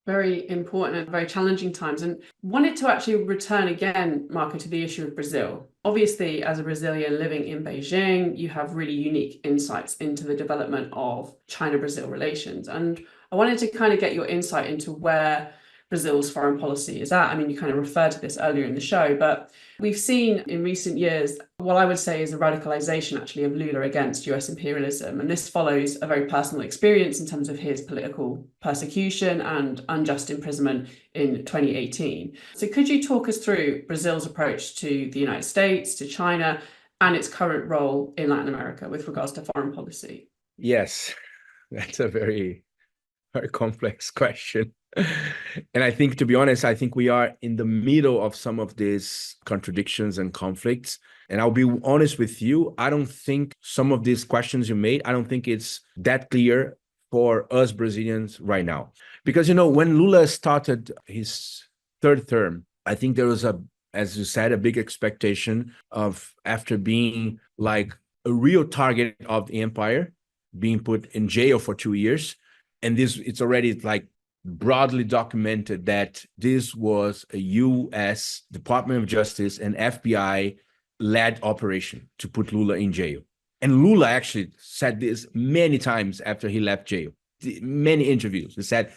Very important and very challenging times. And wanted to actually return again, Marco, to the issue of Brazil. Obviously, as a Brazilian living in Beijing, you have really unique insights into the development of China-Brazil relations. And I wanted to kind of get your insight into where Brazil's foreign policy is at. I mean, you kind of referred to this earlier in the show, but we've seen in recent years what I would say is a radicalization actually of Lula against US imperialism. And this follows a very personal experience in terms of his political persecution and unjust imprisonment in 2018. So could you talk us through Brazil's approach to the United States, to China, and its current role in Latin America with regards to foreign policy? Yes, that's a very complex question. And I think, to be honest, I think we are in the middle of some of these contradictions and conflicts. And I'll be honest with you, I don't think some of these questions you made, I don't think it's that clear for us Brazilians right now. Because, when Lula started his third term, I think there was as you said, a big expectation of, after being like a real target of the empire, being put in jail for 2 years. And it's already like broadly documented that this was a U.S. Department of Justice and FBI-led operation to put Lula in jail. And Lula actually said this many times after he left jail. Many interviews, he said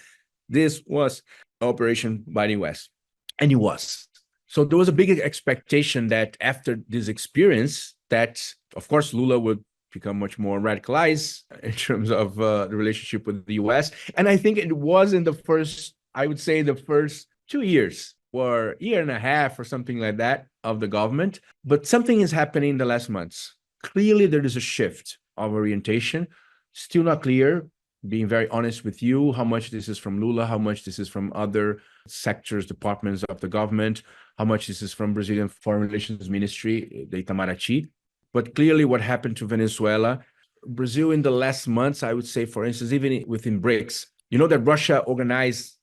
this was an operation by the U.S. And it was. So there was a big expectation that after this experience, that, of course, Lula would become much more radicalized in terms of the relationship with the US. And I think it was in the first 2 years or year and a half or something like that of the government. But something is happening in the last months. Clearly, there is a shift of orientation. Still not clear, being very honest with you, how much this is from Lula, how much this is from other sectors, departments of the government, how much this is from Brazilian Foreign Relations Ministry, the Itamaraty. But clearly what happened to Venezuela, Brazil in the last months, I would say, for instance, even within BRICS, that Russia organized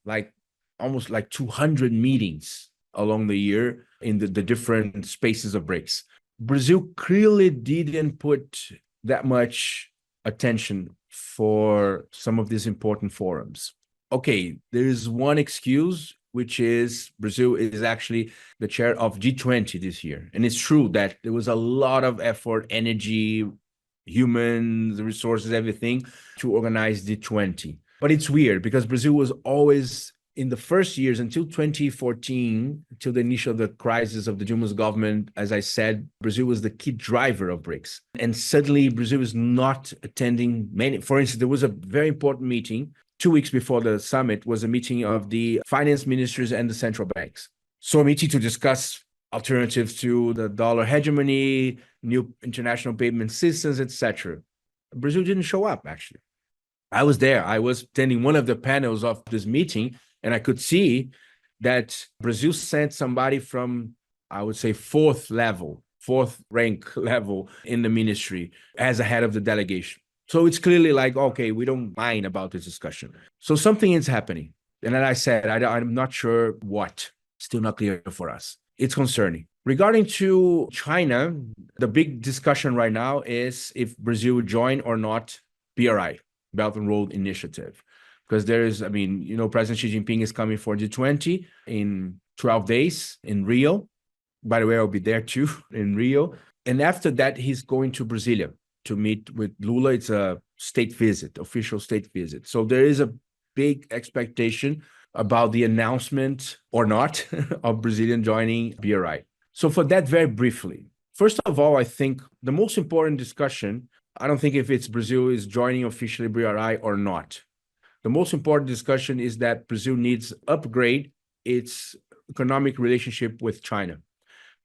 almost 200 meetings along the year in the different spaces of BRICS. Brazil clearly didn't put that much attention for some of these important forums. Okay, there is one excuse, which is Brazil is actually the chair of G20 this year. And it's true that there was a lot of effort, energy, human resources, everything to organize G20. But it's weird because Brazil was always, in the first years until 2014, till the initial of the crisis of the Dilma's government, as I said, Brazil was the key driver of BRICS. And suddenly Brazil is not attending many. For instance, there was a very important meeting 2 weeks before the summit, was a meeting of the finance ministers and the central banks. So a meeting to discuss alternatives to the dollar hegemony, new international payment systems, etc. Brazil didn't show up, actually. I was there. I was attending one of the panels of this meeting, and I could see that Brazil sent somebody from, I would say, fourth rank level in the ministry as a head of the delegation. So it's clearly like, okay, we don't mind about this discussion. So something is happening. And as I said, I'm not sure what. Still not clear for us. It's concerning. Regarding to China, the big discussion right now is if Brazil would join or not BRI, Belt and Road Initiative. Because there is, President Xi Jinping is coming for G20 in 12 days in Rio. By the way, I'll be there too in Rio. And after that, he's going to Brasilia to meet with Lula. It's a state visit, official state visit. So there is a big expectation about the announcement or not of Brazilian joining BRI. So for that, very briefly, first of all, I think the most important discussion, I don't think if it's Brazil is joining officially BRI or not. The most important discussion is that Brazil needs to upgrade its economic relationship with China.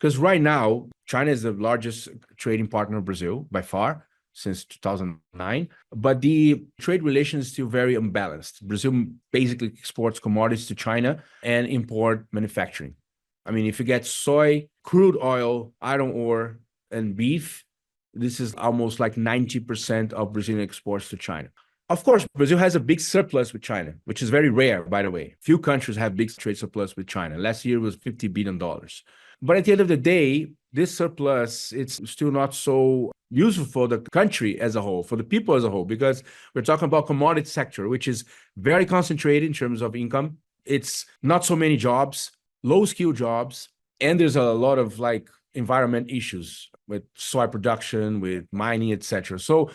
Because right now, China is the largest trading partner of Brazil by far since 2009, but the trade relations is still very unbalanced. Brazil basically exports commodities to China and import manufacturing. If you get soy, crude oil, iron ore, and beef, this is almost like 90% of Brazilian exports to China. Of course, Brazil has a big surplus with China, which is very rare, by the way. Few countries have big trade surplus with China. Last year was $50 billion. But at the end of the day, this surplus, it's still not so useful for the country as a whole, for the people as a whole, because we're talking about commodity sector, which is very concentrated in terms of income. It's not so many jobs, low skill jobs, and there's a lot of like environment issues with soy production, with mining, etc. So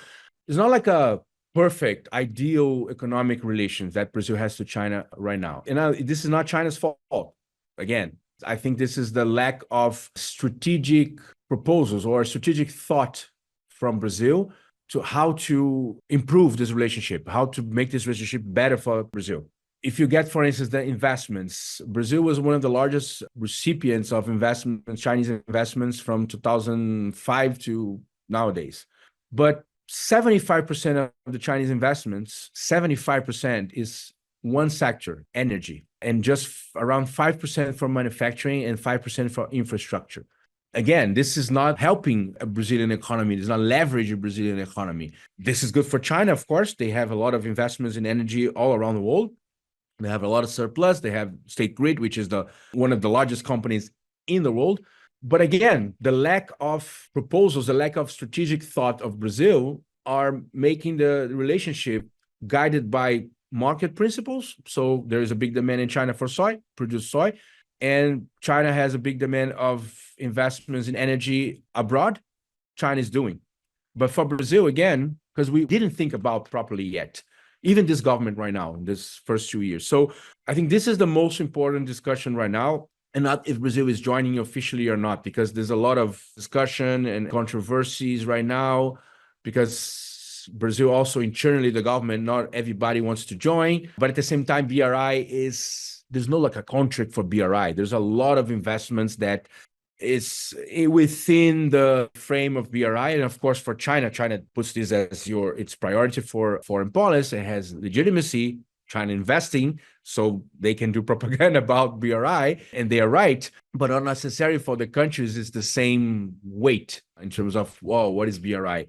it's not like a perfect, ideal economic relations that Brazil has to China right now. And this is not China's fault. Again, I think this is the lack of strategic proposals or strategic thought from Brazil to how to improve this relationship, how to make this relationship better for Brazil. If you get, for instance, the investments, Brazil was one of the largest recipients of investments, Chinese investments from 2005 to nowadays. But 75% of the Chinese investments, 75% is one sector, energy, and just around 5% for manufacturing and 5% for infrastructure. Again, this is not helping a Brazilian economy. It's not leveraging a Brazilian economy. This is good for China, of course. They have a lot of investments in energy all around the world. They have a lot of surplus. They have State Grid, which is one of the largest companies in the world. But again, the lack of proposals, the lack of strategic thought of Brazil are making the relationship guided by market principles. So there is a big demand in China for produced soy, and China has a big demand of investments in energy abroad. China is doing. But for Brazil, again, because we didn't think about properly yet, even this government right now in this first 2 years. So I think this is the most important discussion right now, and not if Brazil is joining officially or not, because there's a lot of discussion and controversies right now, because Brazil also internally, the government, not everybody wants to join. But at the same time, there's no like a contract for BRI. There's a lot of investments that is within the frame of BRI. And of course, for China puts this as its priority for foreign policy. It has legitimacy, China investing, so they can do propaganda about BRI, and they are right, but not necessarily for the countries is the same weight in terms of, whoa, what is BRI?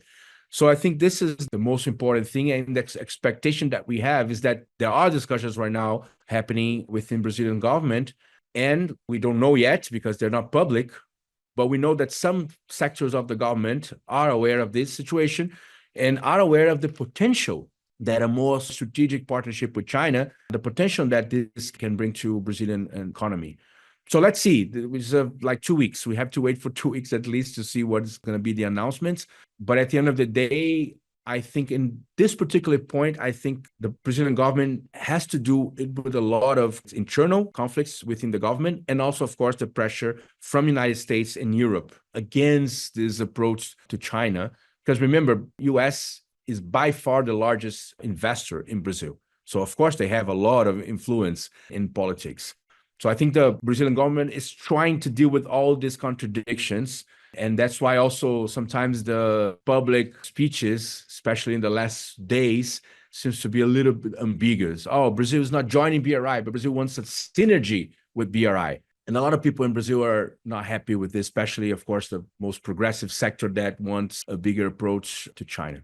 So I think this is the most important thing. And the expectation that we have is that there are discussions right now happening within Brazilian government, and we don't know yet because they're not public, but we know that some sectors of the government are aware of this situation and are aware of the potential that a more strategic partnership with China, the potential that this can bring to Brazilian economy. So let's see. It's like 2 weeks. We have to wait for 2 weeks at least to see what's going to be the announcements. But at the end of the day, I think in this particular point, I think the Brazilian government has to do it with a lot of internal conflicts within the government, and also, of course, the pressure from the United States and Europe against this approach to China. Because remember, US is by far the largest investor in Brazil. So, of course, they have a lot of influence in politics. So I think the Brazilian government is trying to deal with all these contradictions. And that's why also sometimes the public speeches, especially in the last days, seems to be a little bit ambiguous. Oh, Brazil is not joining BRI, but Brazil wants a synergy with BRI. And a lot of people in Brazil are not happy with this, especially, of course, the most progressive sector that wants a bigger approach to China.